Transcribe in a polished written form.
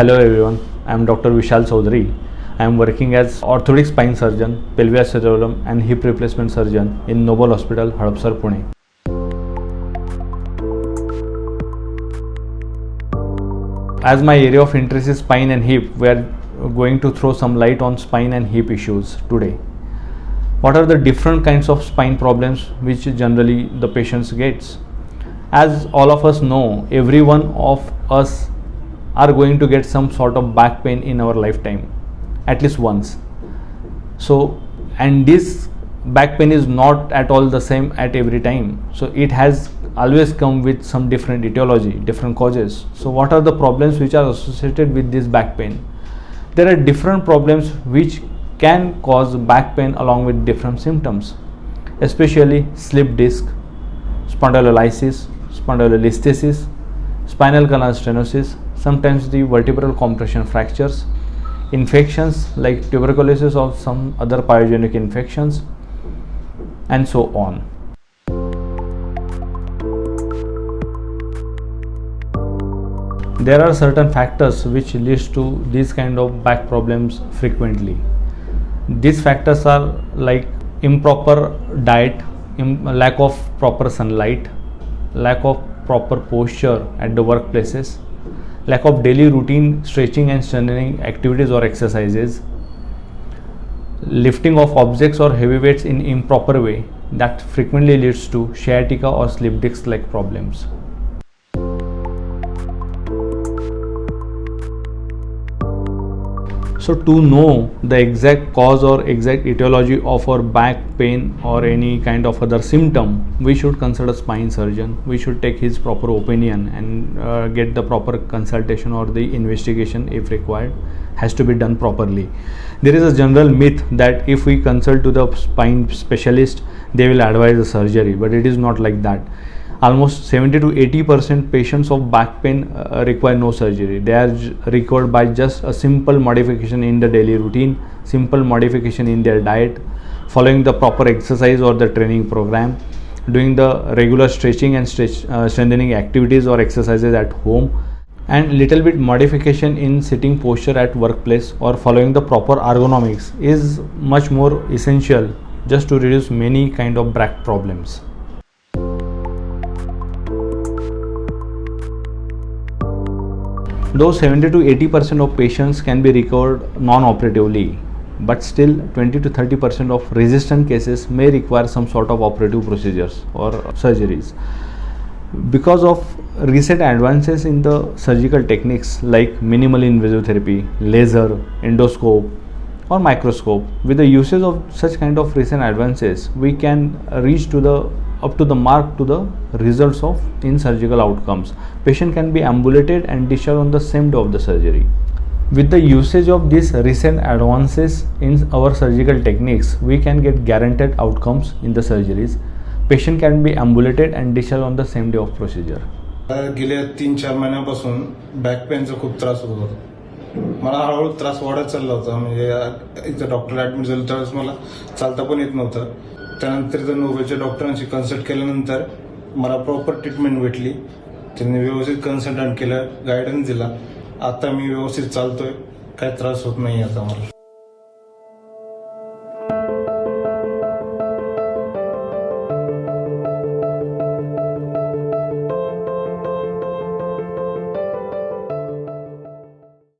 Hello everyone, I am Dr. Vishal Chaudhary. I am working as orthopedic spine surgeon, pelvicerebrum and hip replacement surgeon in Noble Hospital, Hadapsar, Pune. As my area of interest is spine and hip, we are going to throw some light on spine and hip issues today. What are the different kinds of spine problems which generally the patients gets? As all of us know, every one of us are going to get some sort of back pain in our lifetime, at least once. So, and this back pain is not at all the same at every time. So it has always come with some different etiology, different causes. So what are the problems which are associated with this back pain? There are different problems which can cause back pain along with different symptoms, especially slip disc, spondylolysis, spondylolisthesis, spinal canal stenosis, sometimes the vertebral compression fractures, infections like tuberculosis or some other pyogenic infections, and so on. There are certain factors which leads to these kind of back problems frequently. These factors are like improper diet, lack of proper sunlight, lack of proper posture at the workplaces, lack of daily routine stretching and strengthening activities or exercises, lifting of objects or heavy weights in improper way that frequently leads to sciatica or slip disc like problems. So to know the exact cause or exact etiology of our back pain or any kind of other symptom, we should consult a spine surgeon. We should take his proper opinion and get the proper consultation, or the investigation if required has to be done properly. There is a general myth that if we consult to the spine specialist, they will advise a surgery, but it is not like that. Almost 70 to 80% patients of back pain require no surgery. They are recovered by just a simple modification in the daily routine, simple modification in their diet, following the proper exercise or the training program, doing the regular stretching and strengthening activities or exercises at home, and little bit modification in sitting posture at workplace or following the proper ergonomics is much more essential just to reduce many kind of back problems. Though 70 to 80% of patients can be recovered non-operatively, but still 20 to 30% of resistant cases may require some sort of operative procedures or surgeries. Because of recent advances in the surgical techniques like minimal invasive therapy, laser, endoscope or microscope, with the usage of such kind of recent advances, we can reach to the up to the mark to the results of in surgical outcomes. Patient can be ambulated and discharged on the same day of the surgery. With the usage of these recent advances in our surgical techniques, we can get guaranteed outcomes in the surgeries. Patient can be ambulated and discharged on the same day of procedure. गेल्या 3-4 महिन्यापासून back पेनचा खूप त्रास होत होता. मला हळूहळू त्रास वाढत चालला होता. म्हणजे इथं डॉक्टर ॲडमिट झालं त्यावेळेस मला चालता पण येत नव्हतं. त्यानंतर इथं नोबेलच्या डॉक्टरांशी कन्सल्ट केल्यानंतर मला प्रॉपर ट्रीटमेंट भेटली. त्यांनी व्यवस्थित कन्सल्टंट केलं, गायडन्स दिला. आता मी व्यवस्थित चालतोय, काय त्रास होत नाही आता मला.